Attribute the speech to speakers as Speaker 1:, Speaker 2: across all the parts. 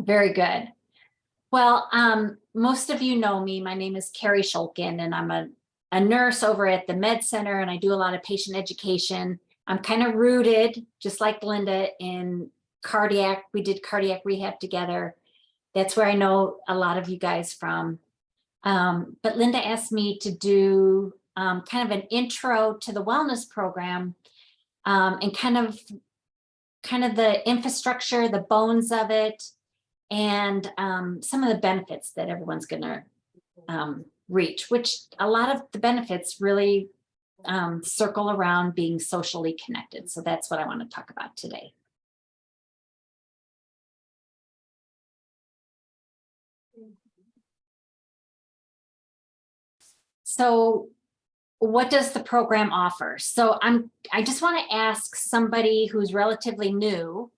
Speaker 1: Very good. Well, most of you know me. My name is Cari Shulkin, and I'm a nurse over at the Med Center, and I do a lot of patient education. I'm kind of rooted, just like Linda, in cardiac. We did cardiac rehab together. That's where I know a lot of you guys from. But Linda asked me to do kind of an intro to the wellness program, and kind of the infrastructure, the bones of it, and some of the benefits that everyone's going to reach, which a lot of the benefits really circle around being socially connected. So that's what I want to talk about today. So what does the program offer? So I just want to ask somebody who's relatively new,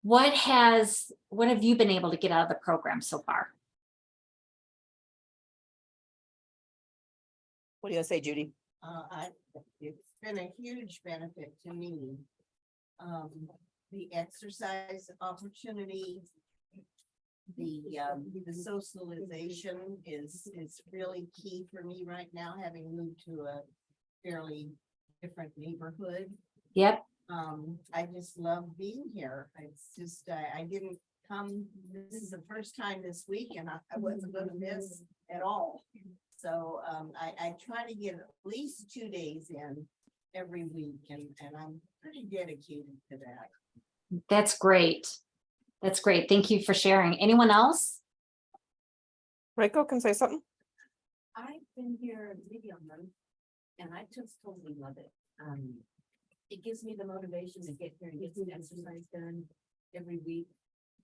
Speaker 1: what have you been able to get out of the program so far?
Speaker 2: What do you say, Judy?
Speaker 3: It's been a huge benefit to me. The exercise opportunity, the socialization is really key for me right now, having moved to a fairly different neighborhood.
Speaker 1: Yep.
Speaker 3: I just love being here. It's just, I didn't come, this is the first time this week, and I wasn't going to miss at all. So I try to get at least 2 days in every week, and I'm pretty dedicated to that.
Speaker 1: That's great. That's great. Thank you for sharing. Anyone else?
Speaker 2: Reiko can say something.
Speaker 4: I've been here maybe a month, and I just totally love it. It gives me the motivation to get here and get some exercise done every week.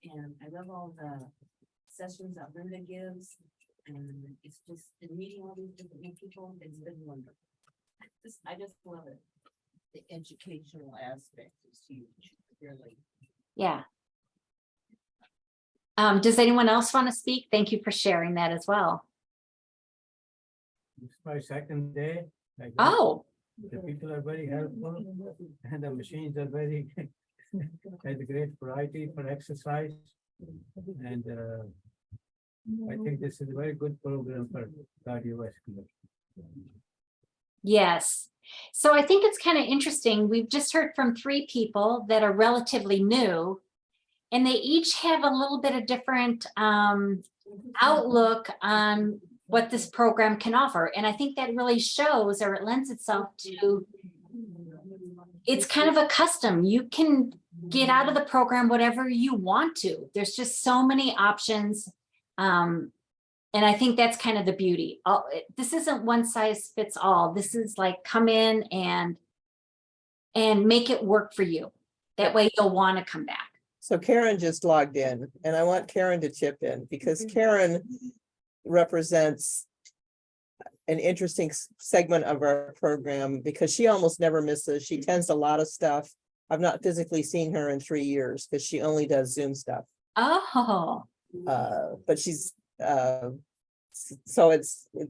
Speaker 4: And I love all the sessions that Linda gives. And it's just meeting all these different new people. It's been wonderful. I just love it.
Speaker 3: The educational aspect is huge, really.
Speaker 1: Yeah. Does anyone else want to speak? Thank you for sharing that as well.
Speaker 5: It's my second day.
Speaker 1: Oh,
Speaker 5: The people are very helpful, and the machines are very has a great variety for exercise. And I think this is a very good program for cardiovascular.
Speaker 1: yes. So I think it's kind of interesting. We've just heard from 3 people that are relatively new, and they each have a little bit of different outlook on what this program can offer. And I think that really shows, or it lends itself to, it's kind of a custom. You can get out of the program whatever you want to. There's just so many options. And I think that's kind of the beauty. This isn't one size fits all. This is like come in and make it work for you. That way you'll want to come back.
Speaker 2: So Karen just logged in, and I want Karen to chip in because Karen represents an interesting segment of our program because she almost never misses. She tends a lot of stuff. I've not physically seen her in 3 years because she only does Zoom stuff.
Speaker 1: Oh,
Speaker 2: But she's so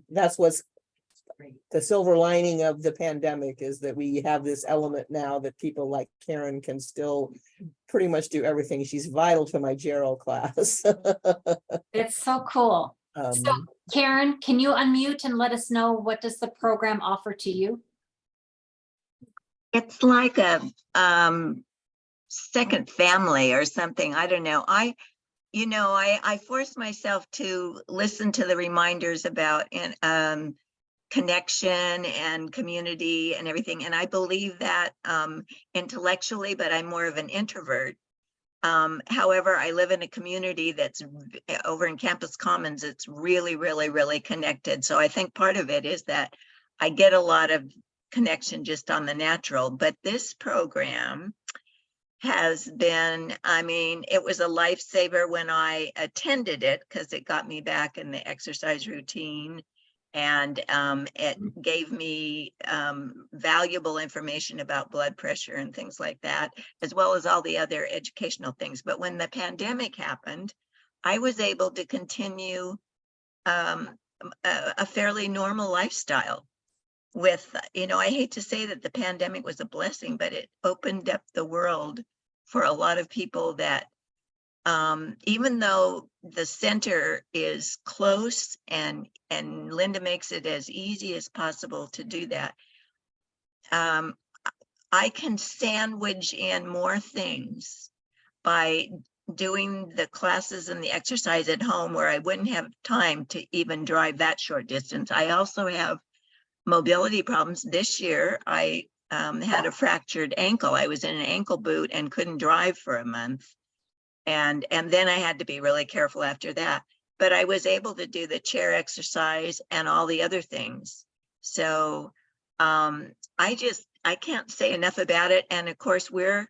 Speaker 2: that's what's the silver lining of the pandemic, is that we have this element now that people like Karen can still pretty much do everything. She's vital to my Gerald class.
Speaker 1: it's so cool. So Karen, can you unmute and let us know, what does the program offer to you?
Speaker 6: It's like a second family or something. I don't know. I force myself to listen to the reminders about connection and community and everything. And I believe that intellectually, but I'm more of an introvert. However, I live in a community that's over in Campus Commons. It's really, really, really connected. So I think part of it is that I get a lot of connection just on the natural. But this program has been, it was a lifesaver when I attended it because it got me back in the exercise routine. And it gave me valuable information about blood pressure and things like that, as well as all the other educational things. But when the pandemic happened, I was able to continue a fairly normal lifestyle with, I hate to say that the pandemic was a blessing, but it opened up the world for a lot of people that even though the center is close and Linda makes it as easy as possible to do that, I can sandwich in more things by doing the classes and the exercise at home where I wouldn't have time to even drive that short distance. I also have mobility problems. This year, I had a fractured ankle. I was in an ankle boot and couldn't drive for a month. And then I had to be really careful after that. But I was able to do the chair exercise and all the other things. So I can't say enough about it. And of course, we're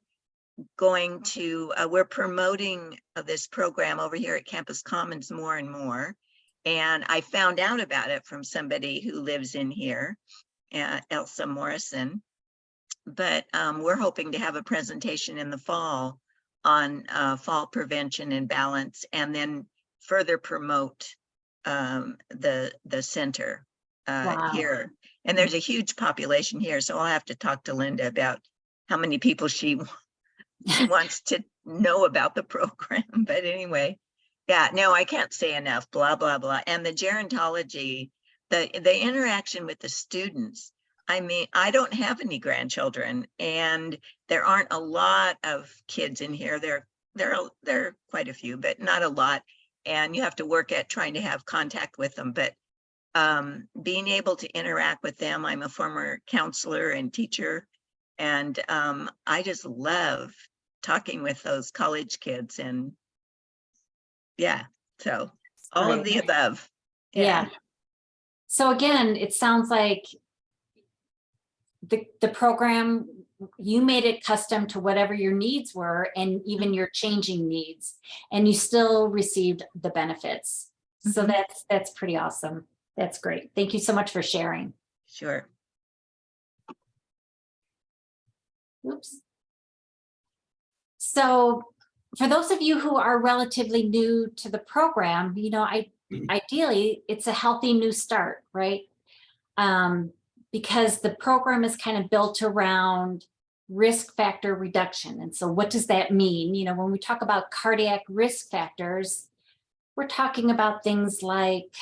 Speaker 6: promoting this program over here at Campus Commons more and more. And I found out about it from somebody who lives in here, Elsa Morrison. But we're hoping to have a presentation in the fall on fall prevention and balance, and then further promote the center
Speaker 1: Wow.
Speaker 6: here. And there's a huge population here, so I'll have to talk to Linda about how many people she wants to know about the program. But anyway, yeah, no, I can't say enough, blah, blah, blah. And the gerontology, the interaction with the students. I mean, I don't have any grandchildren, and there aren't a lot of kids in here. There are quite a few, but not a lot. And you have to work at trying to have contact with them. But being able to interact with them, I'm a former counselor and teacher, and I just love talking with those college kids. And yeah, so all of the above.
Speaker 1: Yeah. So again, it sounds like the program, you made it custom to whatever your needs were and even your changing needs, and you still received the benefits. So that's pretty awesome. That's great. Thank you so much for sharing.
Speaker 6: Sure.
Speaker 1: Oops. So for those of you who are relatively new to the program, you know, ideally it's a healthy new start, right? Because the program is kind of built around risk factor reduction. And so what does that mean? You know, when we talk about cardiac risk factors, we're talking about things like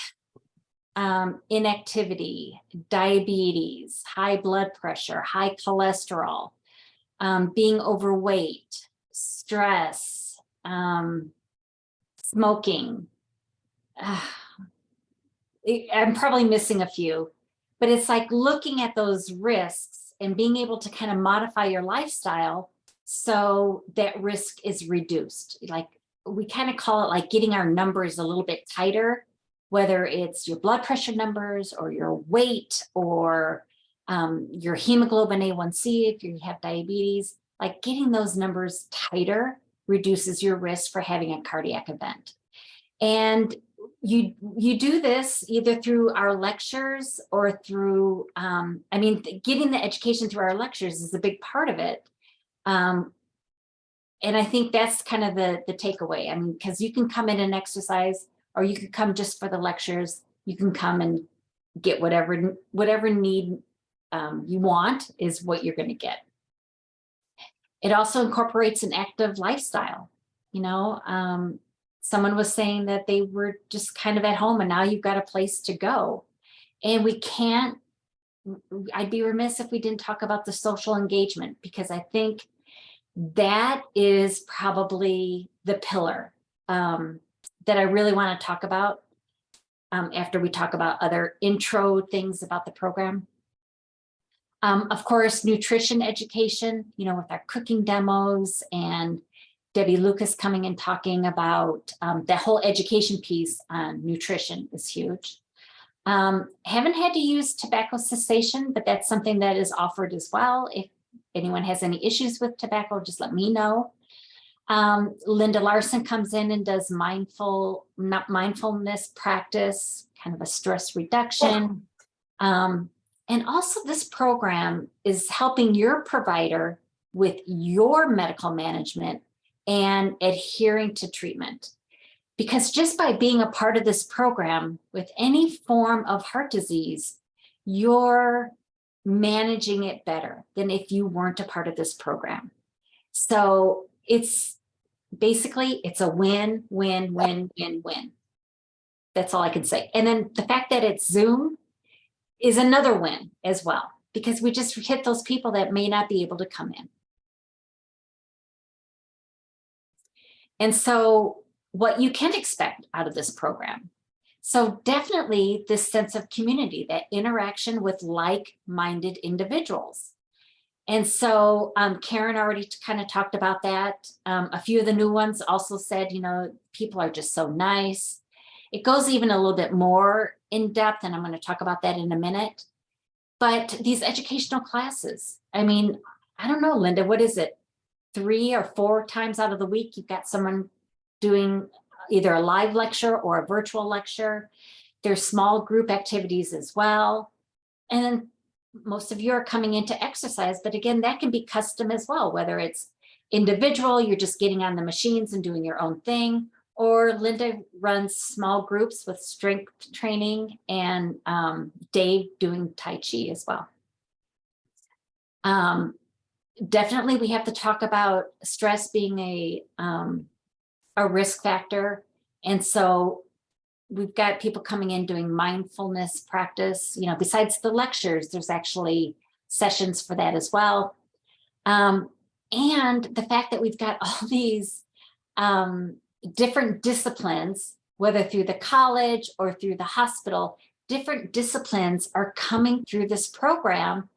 Speaker 1: inactivity, diabetes, high blood pressure, high cholesterol, being overweight, stress, smoking. I'm probably missing a few, but it's like looking at those risks and being able to kind of modify your lifestyle so that risk is reduced. Like we kind of call it like getting our numbers a little bit tighter, whether it's your blood pressure numbers or your weight or your hemoglobin A1C if you have diabetes. Like getting those numbers tighter reduces your risk for having a cardiac event. And you do this either through our lectures or through, I mean, getting the education through our lectures is a big part of it. And I think that's kind of the takeaway. I mean, because you can come in and exercise, or you could come just for the lectures. You can come and get whatever need you want is what you're going to get. It also incorporates an active lifestyle. You know, someone was saying that they were just kind of at home and now you've got a place to go. And we can't, I'd be remiss if we didn't talk about the social engagement, because I think that is probably the pillar that I really want to talk about after we talk about other intro things about the program. Of course, nutrition education, you know, with our cooking demos and Debbie Lucas coming and talking about the whole education piece on nutrition is huge. Haven't had to use tobacco cessation, but that's something that is offered as well. If anyone has any issues with tobacco, just let me know. Linda Larson comes in and does mindfulness practice, kind of a stress reduction. And also this program is helping your provider with your medical management and adhering to treatment. Because just by being a part of this program with any form of heart disease, you're managing it better than if you weren't a part of this program. So it's basically it's a win, win, win, win, win. That's all I can say. And then the fact that it's Zoom is another win as well, because we just hit those people that may not be able to come in. And so what you can expect out of this program. So definitely this sense of community, that interaction with like-minded individuals. And so Karen already kind of talked about that. A few of the new ones also said, you know, people are just so nice. It goes even a little bit more in depth, and I'm going to talk about that in a minute. But these educational classes, I mean, I don't know, Linda, what is it? 3 or 4 times out of the week, you've got someone doing either a live lecture or a virtual lecture. There's small group activities as well. And then most of you are coming into exercise, but again, that can be custom as well, whether it's individual, you're just getting on the machines and doing your own thing, or Linda runs small groups with strength training, and Dave doing Tai Chi as well. Definitely we have to talk about stress being a risk factor. And so we've got people coming in doing mindfulness practice. You know, besides the lectures, there's actually sessions for that as well. And the fact that we've got all these different disciplines, whether through the college or through the hospital, different disciplines are coming through this program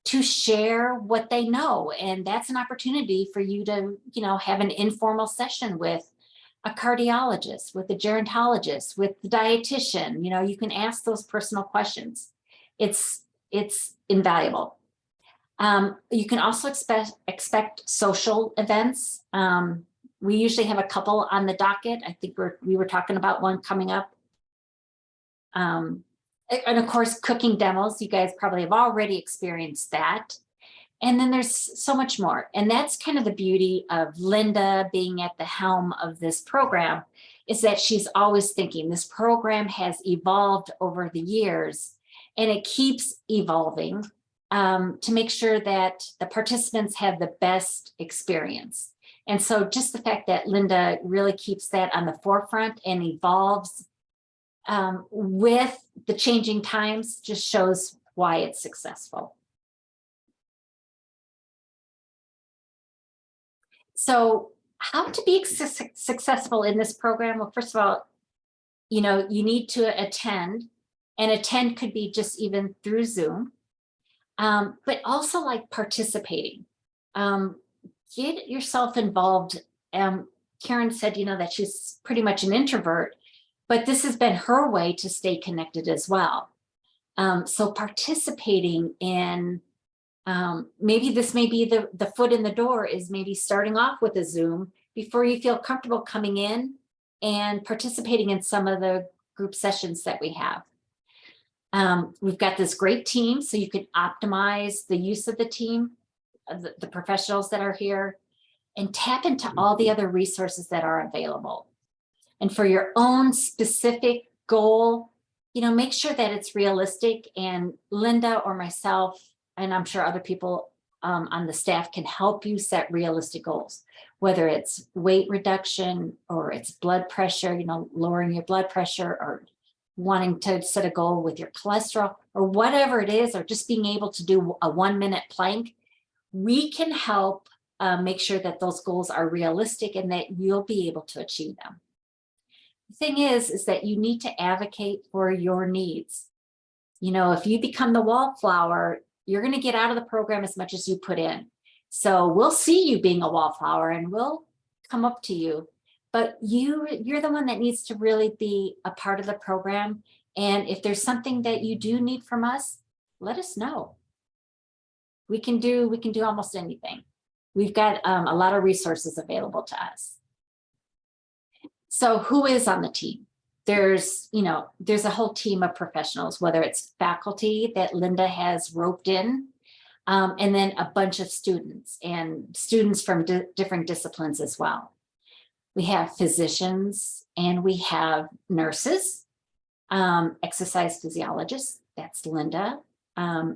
Speaker 1: to share what they know. And that's an opportunity for you to, you know, have an informal session with a cardiologist, with a gerontologist, with the dietitian. You know, you can ask those personal questions. It's invaluable. You can also expect social events. We usually have a couple on the docket. I think we were talking about one coming up. And of course, cooking demos. You guys probably have already experienced that. And then there's so much more. And that's kind of the beauty of Linda being at the helm of this program, is that she's always thinking. This program has evolved over the years, and it keeps evolving to make sure that the participants have the best experience. And so just the fact that Linda really keeps that on the forefront and evolves with the changing times just shows why it's successful. So how to be successful in this program? Well, first of all, you know, you need to attend, and attend could be just even through Zoom, but also like participating. Get yourself involved. Karen said, you know, that she's pretty much an introvert, but this has been her way to stay connected as well. So participating in, maybe this may be the foot in the door, is maybe starting off with a Zoom before you feel comfortable coming in and participating in some of the group sessions that we have. We've got this great team, so you can optimize the use of the team, the professionals that are here, and tap into all the other resources that are available. And for your own specific goal, you know, make sure that it's realistic, and Linda or myself, and I'm sure other people on the staff can help you set realistic goals, whether it's weight reduction or it's blood pressure, you know, lowering your blood pressure, or wanting to set a goal with your cholesterol, or whatever it is, or just being able to do a 1-minute plank. We can help make sure that those goals are realistic and that you'll be able to achieve them. The thing is that you need to advocate for your needs. You know, if you become the wallflower, you're going to get out of the program as much as you put in. So we'll see you being a wallflower and we'll come up to you, but you're the one that needs to really be a part of the program. And if there's something that you do need from us, let us know. We can do almost anything. We've got a lot of resources available to us. So who is on the team? There's a whole team of professionals, whether it's faculty that Linda has roped in, and then a bunch of students, and students from different disciplines as well. We have physicians and we have nurses, exercise physiologists, that's Linda,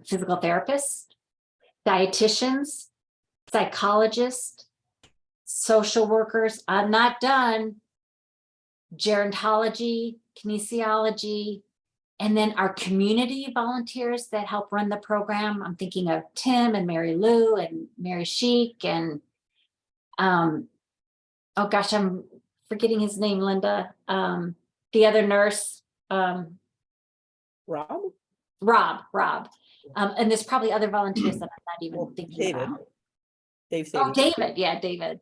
Speaker 1: physical therapists, dietitians, psychologists, social workers, I'm not done. Gerontology, kinesiology, and then our community volunteers that help run the program. I'm thinking of Tim and Mary Lou and Mary Sheik and oh gosh, I'm forgetting his name, Linda. The other nurse,
Speaker 2: Rob?
Speaker 1: Rob. And there's probably other volunteers that I'm not even
Speaker 2: Well,
Speaker 1: thinking
Speaker 2: David.
Speaker 1: about.
Speaker 2: Dave
Speaker 1: Oh,
Speaker 2: Sadie.
Speaker 1: David, yeah, David.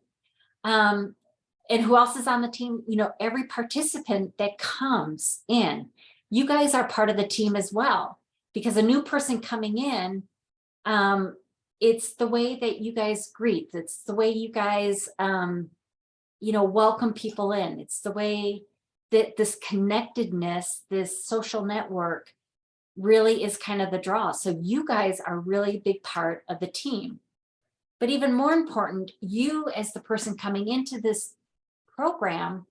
Speaker 1: And who else is on the team? You know, every participant that comes in, you guys are part of the team as well, because a new person coming in, it's the way that you guys greet, it's the way you guys, you know, welcome people in. It's the way that this connectedness, this social network really is kind of the draw. So you guys are really a big part of the team. But even more important, you as the person coming into this program,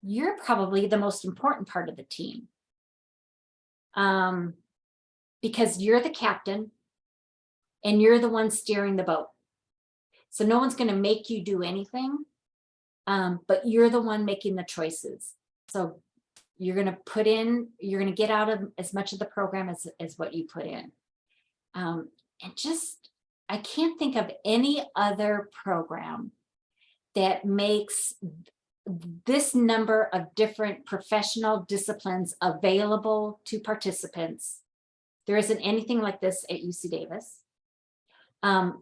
Speaker 1: you're probably the most important part of the team. Because you're the captain and you're the one steering the boat. So no one's going to make you do anything, but you're the one making the choices. So you're going to put in, you're going to get out of as much of the program as what you put in. And just, I can't think of any other program that makes this number of different professional disciplines available to participants. There isn't anything like this at UC Davis.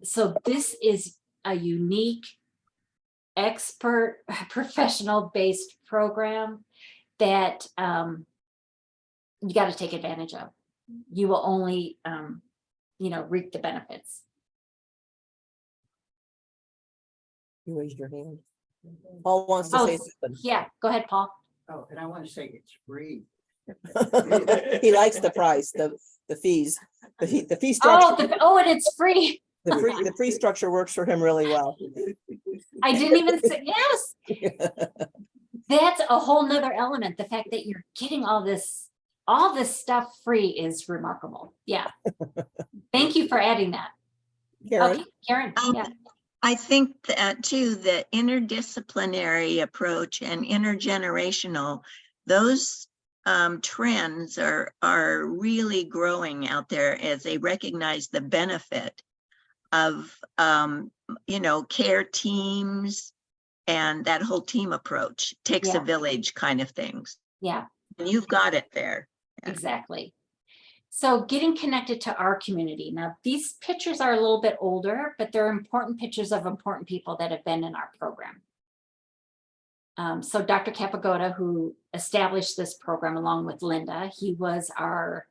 Speaker 1: So this is a unique, expert, professional-based program that you got to take advantage of. You will only, you know, reap the benefits.
Speaker 2: You raised your hand. Paul wants to say something.
Speaker 1: Yeah, go ahead, Paul.
Speaker 3: Oh, and I want to say it's free.
Speaker 2: He likes the price, the fees, the fee structure.
Speaker 1: Oh, and it's free.
Speaker 2: The fee structure works for him really well.
Speaker 1: I didn't even say, yes. That's a whole nother element. The fact that you're getting all this stuff free is remarkable. Yeah. Thank you for adding that.
Speaker 2: Karen,
Speaker 1: Okay, Karen, yeah.
Speaker 6: I think that too, the interdisciplinary approach and intergenerational, those trends are really growing out there as they recognize the benefit of, you know, care teams and that whole team approach. Takes a
Speaker 1: Yeah.
Speaker 6: village kind of things.
Speaker 1: Yeah,
Speaker 6: And you've got it there. Yeah.
Speaker 1: exactly. So getting connected to our community. Now, these pictures are a little bit older, but they're important pictures of important people that have been in our program. So Dr. Capagoda, who established this program along with Linda, he was our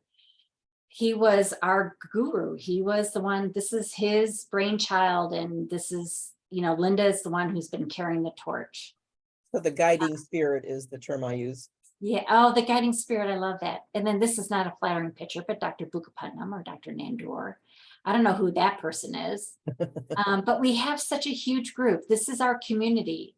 Speaker 1: guru. He was the one, this is his brainchild, and this is, you know, Linda is the one who's been carrying the torch.
Speaker 2: so the guiding spirit is the term I use.
Speaker 1: Yeah, oh, the guiding spirit, I love that. And then this is not a flattering picture, but Dr. Bukaputnam or Dr. Nandor. I don't know who that person is, but we have such a huge group. This is our community.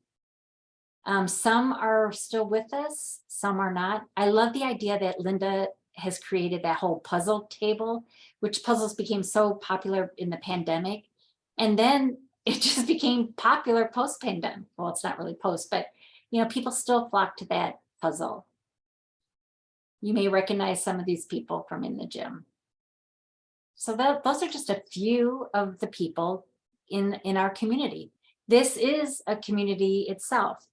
Speaker 1: Some are still with us, some are not. I love the idea that Linda has created that whole puzzle table, which puzzles became so popular in the pandemic. And then it just became popular post-pandemic. Well, it's not really post, but you know, people still flock to that puzzle. You may recognize some of these people from in the gym. So those are just a few of the people in our community. This is a community itself.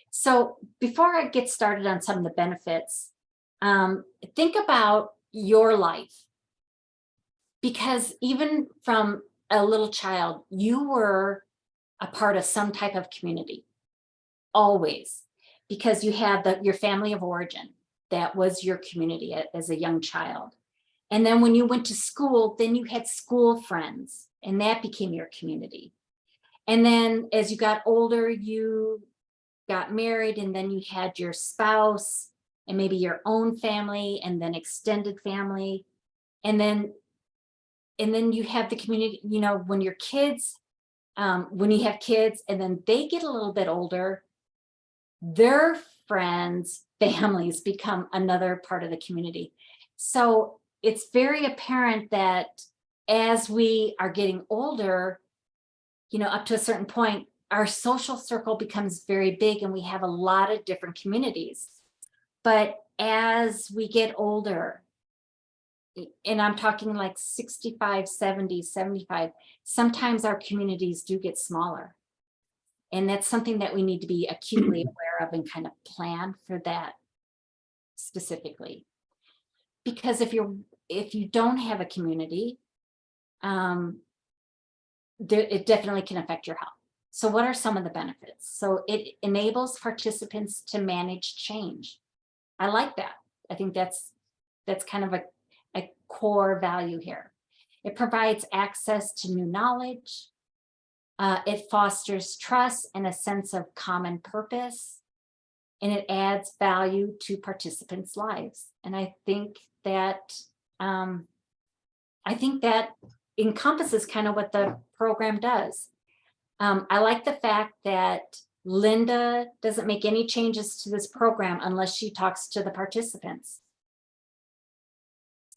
Speaker 1: So before I get started on some of the benefits, think about your life. Because even from a little child, you were a part of some type of community, always, because you had your family of origin. That was your community as a young child. And then when you went to school, then you had school friends, and that became your community. And then as you got older, you got married, and then you had your spouse and maybe your own family and then extended family. And then you have the community, you know, when your kids, when you have kids and then they get a little bit older, their friends, families become another part of the community. So it's very apparent that as we are getting older, up to a certain point, our social circle becomes very big and we have a lot of different communities. But as we get older, and I'm talking like 65, 70, 75, sometimes our communities do get smaller. And that's something that we need to be acutely aware of and kind of plan for that specifically. Because if you don't have a community, it definitely can affect your health. So what are some of the benefits? So it enables participants to manage change. I like that. I think that's kind of a core value here. It provides access to new knowledge. It fosters trust and a sense of common purpose. And it adds value to participants' lives. And I think that encompasses kind of what the program does. I like the fact that Linda doesn't make any changes to this program unless she talks to the participants.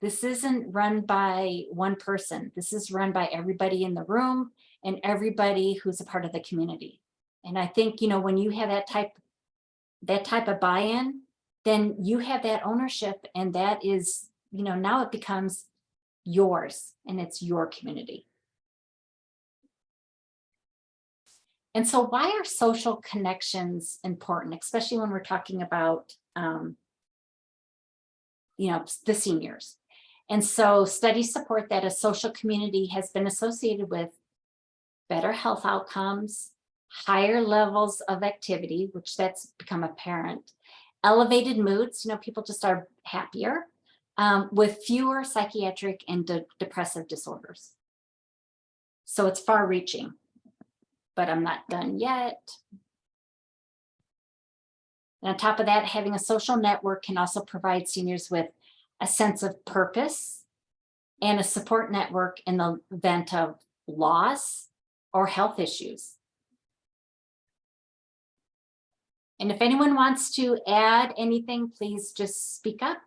Speaker 1: This isn't run by one person. This is run by everybody in the room and everybody who's a part of the community. And I think, when you have that type of buy-in, then you have that ownership, and that is, now it becomes yours and it's your community. And so why are social connections important, especially when we're talking about, the seniors? And so studies support that a social community has been associated with better health outcomes, higher levels of activity, which that's become apparent, elevated moods, people just are happier, with fewer psychiatric and depressive disorders. So it's far reaching, but I'm not done yet. And on top of that, having a social network can also provide seniors with a sense of purpose and a support network in the event of loss or health issues. And if anyone wants to add anything, please just speak up.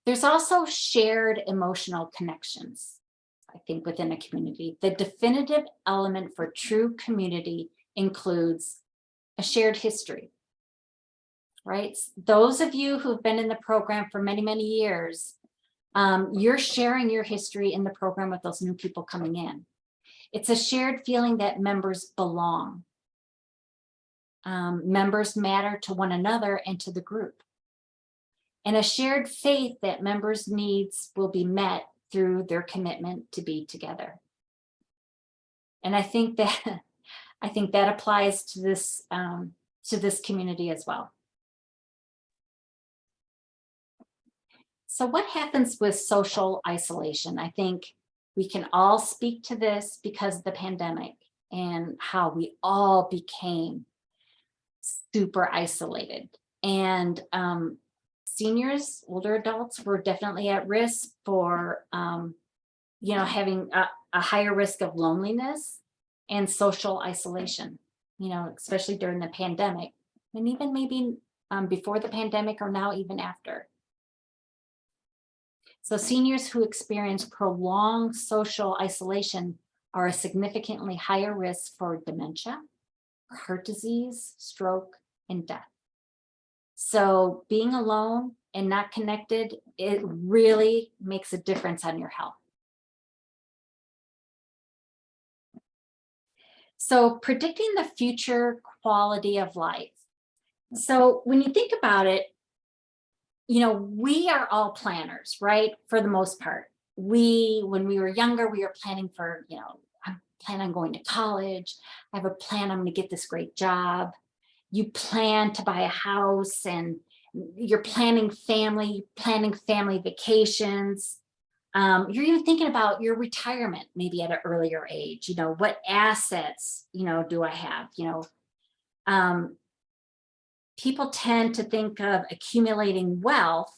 Speaker 1: There's also shared emotional connections, I think, within a community. The definitive element for true community includes a shared history, right? Those of you who've been in the program for many, many years, you're sharing your history in the program with those new people coming in. It's a shared feeling that members belong. Members matter to one another and to the group. And a shared faith that members' needs will be met through their commitment to be together. And I think that applies to this community as well. So what happens with social isolation? I think we can all speak to this because of the pandemic and how we all became super isolated. And seniors, older adults, were definitely at risk for, having a higher risk of loneliness and social isolation, especially during the pandemic, and even maybe before the pandemic or now even after. So seniors who experience prolonged social isolation are a significantly higher risk for dementia, heart disease, stroke, and death. So being alone and not connected, it really makes a difference on your health. So predicting the future quality of life. So when you think about it, we are all planners, right? For the most part. When we were younger, we were planning for, I plan on going to college. I have a plan, I'm going to get this great job. You plan to buy a house, and you're planning family vacations. You're even thinking about your retirement, maybe at an earlier age. What assets, do I have? People tend to think of accumulating wealth,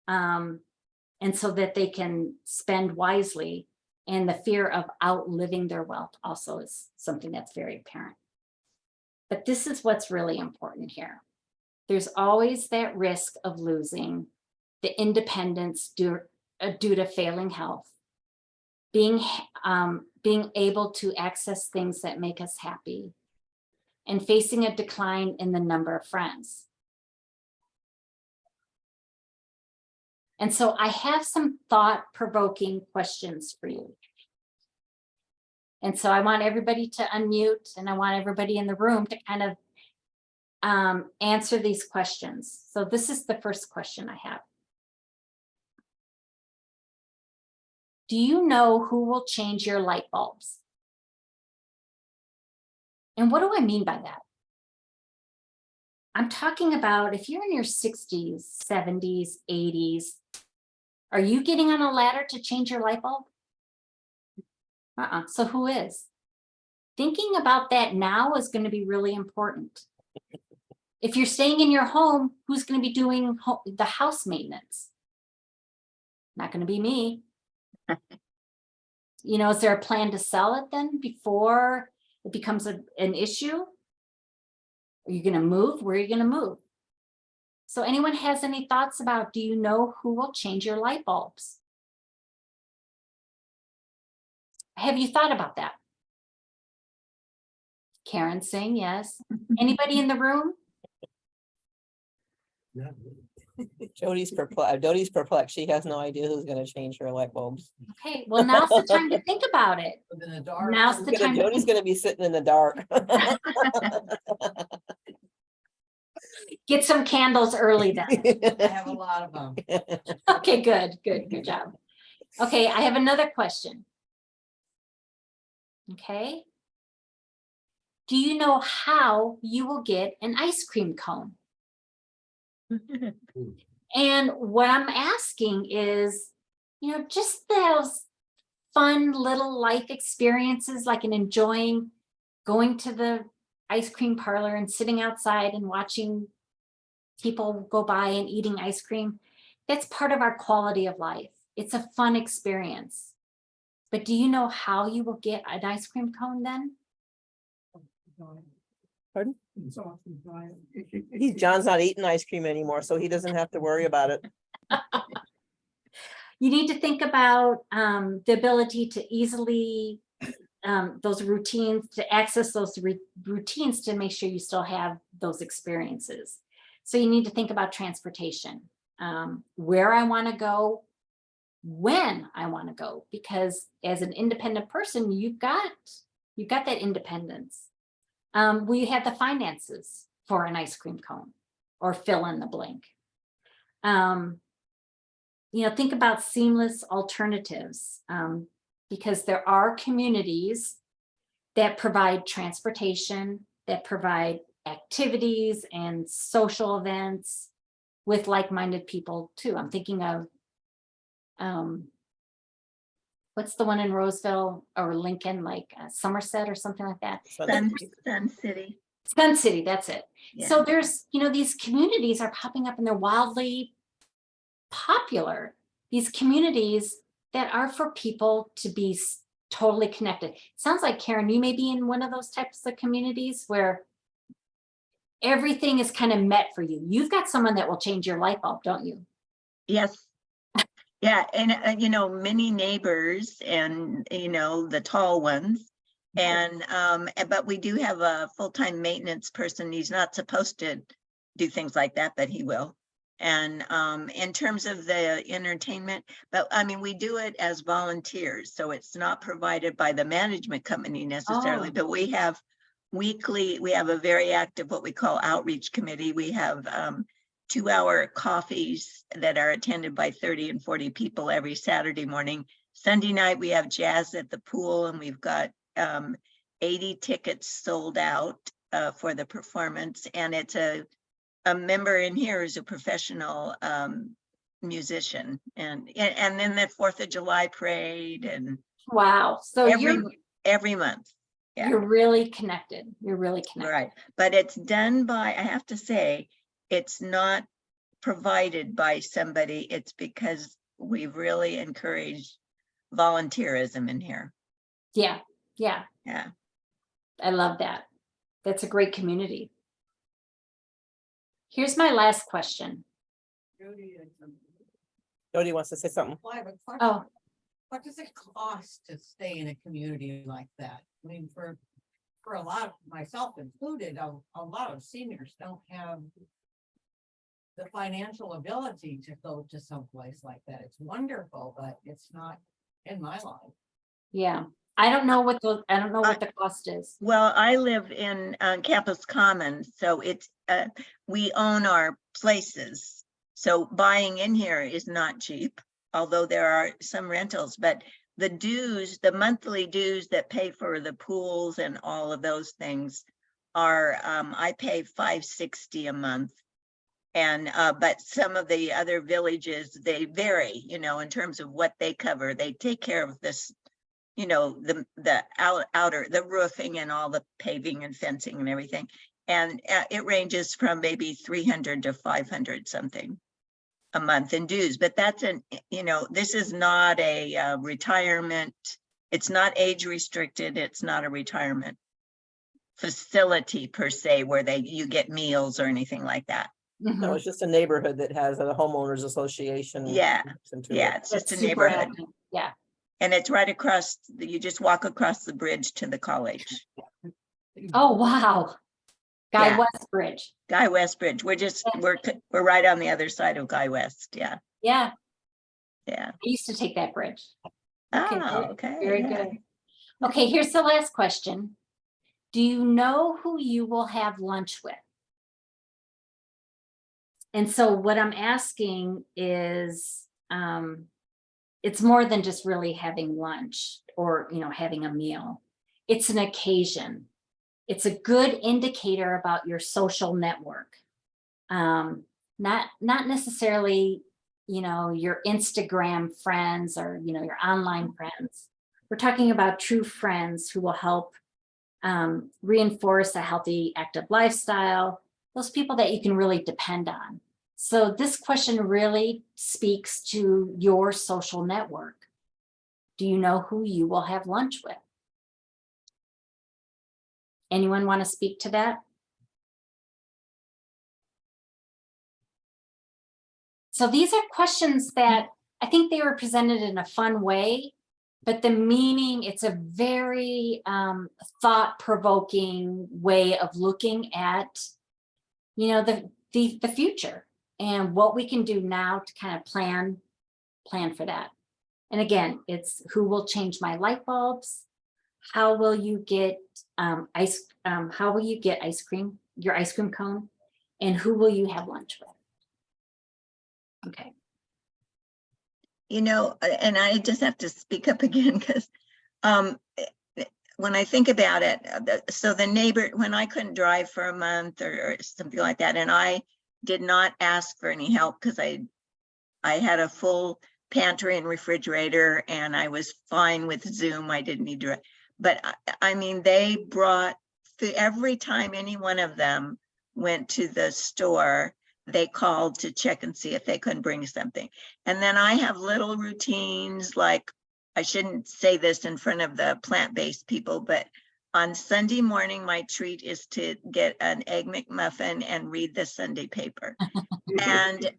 Speaker 1: and so that they can spend wisely. And the fear of outliving their wealth also is something that's very apparent. But this is what's really important here. There's always that risk of losing the independence due to failing health. Being able to access things that make us happy, and facing a decline in the number of friends. And so I have some thought-provoking questions for you. And so I want everybody to unmute, and I want everybody in the room to kind of answer these questions. So this is the first question I have. Do you know who will change your light bulbs? And what do I mean by that? I'm talking about if you're in your 60s, 70s, 80s, are you getting on a ladder to change your light bulb? So who is? Thinking about that now is going to be really important. If you're staying in your home, who's going to be doing the house maintenance? Not going to be me. You know, is there a plan to sell it then before it becomes an issue? Are you going to move? Where are you going to move? So anyone has any thoughts about, do you know who will change your light bulbs? Have you thought about that? Karen saying yes. Anybody in the room?
Speaker 2: Jody's perplexed. She has no idea who's gonna change her light bulbs.
Speaker 1: Okay, well, now's the time to think about it. Now's the time.
Speaker 2: Jody's gonna be sitting in the dark.
Speaker 1: Get some candles early then.
Speaker 3: I have a lot of them.
Speaker 1: Okay, good job. Okay, I have another question. Okay. Do you know how you will get an ice cream cone? And what I'm asking is, you know, just those fun little life experiences, like in enjoying going to the ice cream parlor and sitting outside and watching people go by and eating ice cream. That's part of our quality of life. It's a fun experience. But do you know how you will get an ice cream cone then?
Speaker 2: Pardon? John's not eating ice cream anymore, so he doesn't have to worry about it.
Speaker 1: You need to think about the ability to easily, those routines, to access those routines to make sure you still have those experiences. So you need to think about transportation, where I want to go, when I want to go, because as an independent person, you've got that independence. We have the finances for an ice cream cone or fill in the blank. You know, think about seamless alternatives, because there are communities that provide transportation, that provide activities and social events with like-minded people too. I'm thinking of, what's the one in Roseville or Lincoln, like Somerset or something like that?
Speaker 6: Sun City.
Speaker 1: Sun City, that's it.
Speaker 6: Yeah.
Speaker 1: So there's, you know, these communities are popping up and they're wildly popular. These communities that are for people to be totally connected. Sounds like, Karen, you may be in one of those types of communities where everything is kind of met for you. You've got someone that will change your light bulb, don't you?
Speaker 6: Yes. Yeah, and you know, many neighbors and, you know, the tall ones. And but we do have a full-time maintenance person. He's not supposed to do things like that, but he will. And in terms of the entertainment, but I mean, we do it as volunteers, so it's not provided by the management company necessarily, but we have weekly, we have a very active, what we call outreach committee. We have 2-hour coffees that are attended by 30 and 40 people every Saturday morning. Sunday night, we have jazz at the pool, and we've got 80 tickets sold out for the performance. And it's a member in here is a professional musician, and then the 4th of July parade, and
Speaker 1: Wow. So
Speaker 6: every month. Yeah.
Speaker 1: You're really connected. You're really connected.
Speaker 6: Right. But it's done by, I have to say, it's not provided by somebody. It's because we've really encouraged volunteerism in here.
Speaker 1: Yeah. Yeah.
Speaker 6: Yeah.
Speaker 1: I love that. That's a great community. Here's my last question.
Speaker 2: Jody wants to say something.
Speaker 7: Well, I have a question.
Speaker 1: Oh,
Speaker 7: What does it cost to stay in a community like that? I mean, for a lot, myself included, a lot of seniors don't have the financial ability to go to someplace like that. It's wonderful, but it's not in my life.
Speaker 1: yeah. I don't know what the cost is.
Speaker 6: Well, I live in Campus Commons, so it's, we own our places. So buying in here is not cheap, although there are some rentals, but the dues, the monthly dues that pay for the pools and all of those things are, I pay $560 a month. And, but some of the other villages, they vary, you know, in terms of what they cover. They take care of this, you know, the outer, the roofing and all the paving and fencing and everything. And it ranges from maybe 300 to 500 something a month in dues, but that's you know, this is not a retirement. It's not age restricted. It's not a retirement facility per se, where you get meals or anything like that.
Speaker 2: No,
Speaker 1: Mhm.
Speaker 2: it's just a neighborhood that has a homeowners association.
Speaker 6: Yeah,
Speaker 2: into it.
Speaker 6: Yeah, it's just
Speaker 1: That's
Speaker 6: a
Speaker 1: super
Speaker 6: neighborhood.
Speaker 1: active. Yeah.
Speaker 6: And it's right across, you just walk across the bridge to the college.
Speaker 1: Oh, wow. Guy
Speaker 6: Yeah.
Speaker 1: West Bridge.
Speaker 6: Guy West Bridge. We're right on the other side of Guy West. Yeah,
Speaker 1: Yeah,
Speaker 6: yeah.
Speaker 1: I used to take that bridge. Okay,
Speaker 6: Oh, okay.
Speaker 1: very
Speaker 6: yeah.
Speaker 1: good. Okay, here's the last question. Do you know who you will have lunch with? And so what I'm asking is, it's more than just really having lunch or, you know, having a meal. It's an occasion. It's a good indicator about your social network. Not necessarily, you know, your Instagram friends or, you know, your online friends. We're talking about true friends who will help reinforce a healthy, active lifestyle, those people that you can really depend on. So this question really speaks to your social network. Do you know who you will have lunch with? Anyone want to speak to that? So these are questions that I think they were presented in a fun way, but the meaning, it's a very thought-provoking way of looking at, you know, the future and what we can do now to kind of plan for that. And again, it's who will change my light bulbs? How will you get how will you get ice cream, your ice cream cone? And who will you have lunch with? Okay.
Speaker 6: You know, and I just have to speak up again because when I think about it, so the neighbor, when I couldn't drive for a month or something like that, and I did not ask for any help because I had a full pantry and refrigerator and I was fine with Zoom. I didn't need to, but I mean, they brought every time any one of them went to the store, they called to check and see if they couldn't bring something. And then I have little routines, like I shouldn't say this in front of the plant-based people, but on Sunday morning, my treat is to get an Egg McMuffin and read the Sunday paper. And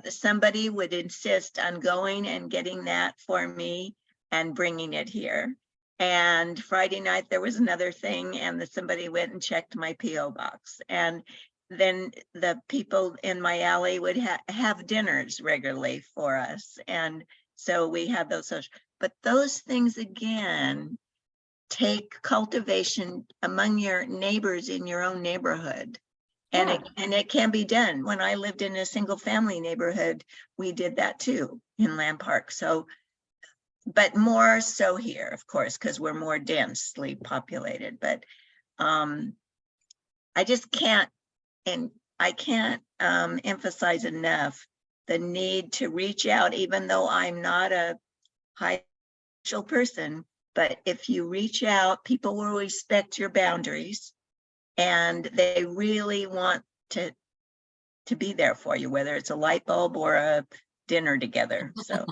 Speaker 6: somebody would insist on going and getting that for me and bringing it here. And Friday night, there was another thing, and somebody went and checked my P.O. box. And then the people in my alley would have dinners regularly for us. And so we had those social, but those things again, take cultivation among your neighbors in your own neighborhood. And it can be done. When I lived in a single family neighborhood, we did that too in Lamb Park. So, but more so here, of course, because we're more densely populated, but I just can't, and I can't emphasize enough the need to reach out, even though I'm not a high social person, but if you reach out, people will respect your boundaries and they really want to be there for you, whether it's a light bulb or a dinner together. So,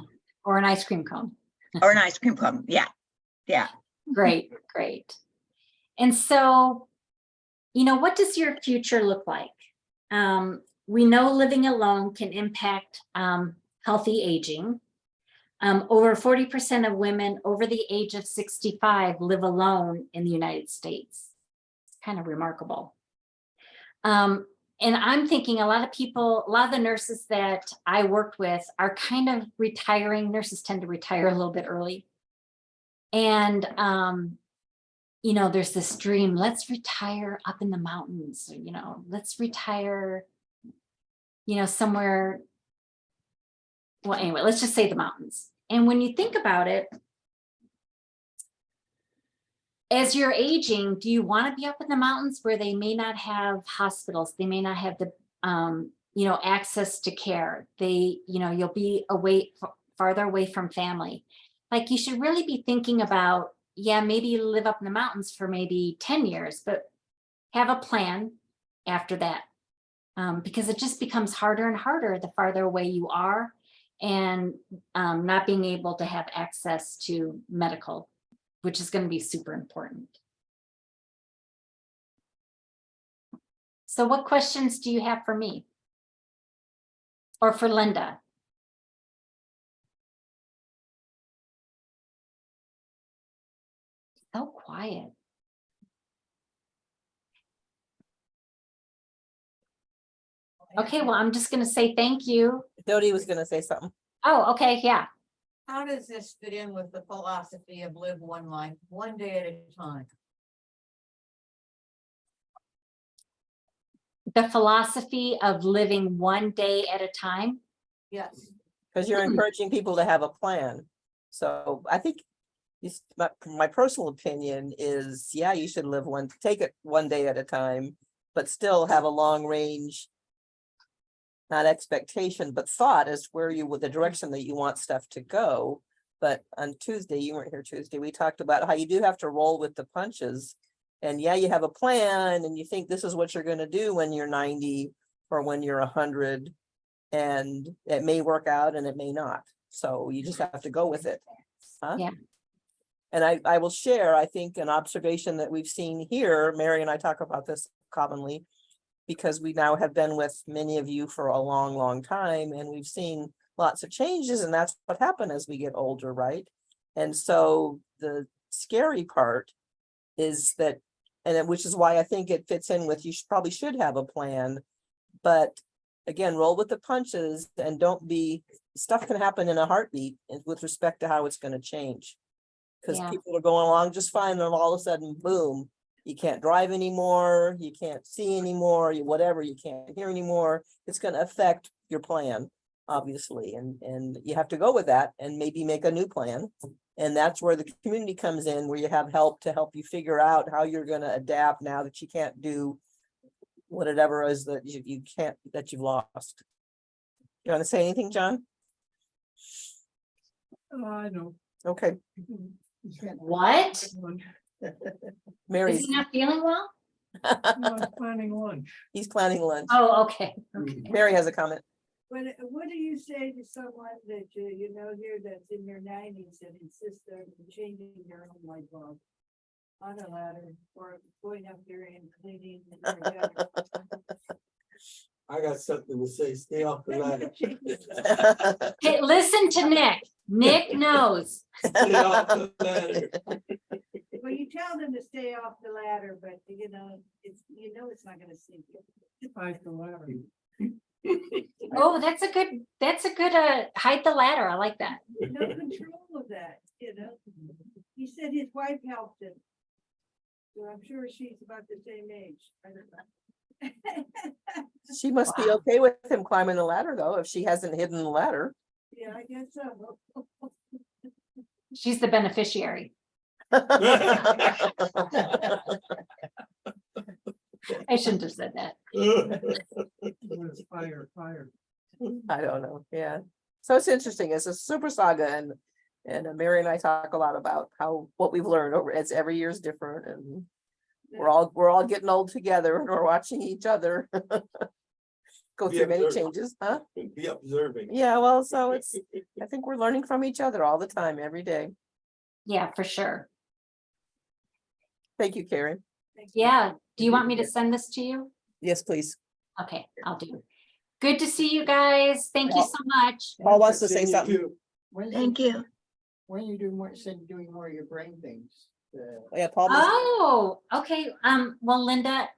Speaker 1: Or an ice cream cone.
Speaker 6: or an ice cream cone. Yeah. Yeah.
Speaker 1: Great, great. And so, you know, what does your future look like? We know living alone can impact healthy aging. Over 40% of women over the age of 65 live alone in the United States. It's kind of remarkable. And I'm thinking a lot of the nurses that I worked with are kind of retiring. Nurses tend to retire a little bit early. And, there's this dream, let's retire up in the mountains, let's retire, somewhere. Well, anyway, let's just say the mountains. And when you think about it, as you're aging, do you want to be up in the mountains where they may not have hospitals? They may not have the, access to care. You'll be farther away from family. Like, you should really be thinking about, maybe you live up in the mountains for maybe 10 years, but have a plan after that. Because it just becomes harder and harder the farther away you are, and not being able to have access to medical, which is going to be super important. So what questions do you have for me? Or for Linda? So quiet. Okay, well, I'm just going to say thank you.
Speaker 2: Dodie was gonna say something.
Speaker 1: Oh, okay, yeah.
Speaker 7: How does this fit in with the philosophy of live one life, one day at a time?
Speaker 1: The philosophy of living one day at a time.
Speaker 7: Yes.
Speaker 2: Because you're encouraging people to have a plan. So I think my personal opinion is, you should take it one day at a time, but still have a long range, not expectation, but thought as the direction that you want stuff to go. But on Tuesday, you weren't here Tuesday, we talked about how you do have to roll with the punches. And you have a plan and you think this is what you're going to do when you're 90 or when you're 100, and it may work out and it may not. So you just have to go with it. Huh?
Speaker 1: Yeah.
Speaker 2: And I will share, I think, an observation that we've seen here. Mary and I talk about this commonly because we now have been with many of you for a long, long time, and we've seen lots of changes, and that's what happens as we get older, right? And so the scary part is that, which is why I think it fits in with probably should have a plan, but again, roll with the punches and stuff can happen in a heartbeat with respect to how it's going to change. Because people are going along just fine, and all of a sudden, boom, you can't drive anymore, you can't see anymore, you can't hear anymore. It's going to affect your plan, obviously, and you have to go with that and maybe make a new plan. And that's where the community comes in, where you have help to help you figure out how you're going to adapt now that you can't do whatever is that you've lost. You want to say anything, John?
Speaker 5: I know.
Speaker 2: Okay.
Speaker 1: What?
Speaker 2: Mary's
Speaker 1: Is he not feeling well?
Speaker 5: I'm planning lunch.
Speaker 2: he's planning lunch.
Speaker 1: Oh, okay.
Speaker 2: Mary has a comment.
Speaker 8: What do you say to someone that you know here that's in their 90s and insists on changing their own light bulb on a ladder or going up there and cleaning?
Speaker 9: I got something to say. Stay off the ladder.
Speaker 1: Hey, listen to Nick. Nick knows.
Speaker 9: Stay off the ladder.
Speaker 8: Well, you tell them to stay off the ladder, but it's not going to sink you.
Speaker 5: Hide the ladder.
Speaker 1: Oh, that's a good hide the ladder. I like that.
Speaker 8: No control of that, He said his wife helped him. So I'm sure she's about the same age. I don't know.
Speaker 2: She must be okay with him climbing the ladder, though, if she hasn't hidden the ladder.
Speaker 8: Yeah, I guess so.
Speaker 1: She's the beneficiary. I shouldn't have said that.
Speaker 5: Fire.
Speaker 2: I don't know. Yeah. So it's interesting. It's a super saga, and Mary and I talk a lot about what we've learned it's every year is different, and we're all getting old together, and we're watching each other go through many changes, huh?
Speaker 9: Be observing.
Speaker 2: Yeah, well, so I think we're learning from each other all the time, every day.
Speaker 1: Yeah, for sure.
Speaker 2: Thank you, Karen.
Speaker 1: Yeah. Do you want me to send this to you?
Speaker 2: Yes, please.
Speaker 1: Okay, I'll do. Good to see you guys. Thank you
Speaker 2: Well-
Speaker 1: so much.
Speaker 2: Paul wants to say
Speaker 9: Seeing you
Speaker 2: something.
Speaker 9: too.
Speaker 6: Thank you.
Speaker 3: When you do more, said doing more of your brain things.
Speaker 2: Yeah, Paul. was-
Speaker 1: Oh, okay. Well, Linda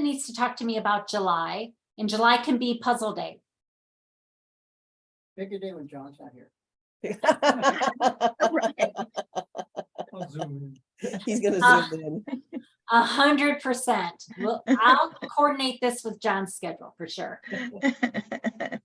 Speaker 1: needs to talk to me about July, and July can be puzzle day.
Speaker 3: Pick a day when John's not here.
Speaker 5: I'll zoom
Speaker 2: He's gonna
Speaker 1: Ah.
Speaker 2: zoom in.
Speaker 1: 100%. Well, I'll coordinate this with John's schedule for sure.
Speaker 6: in.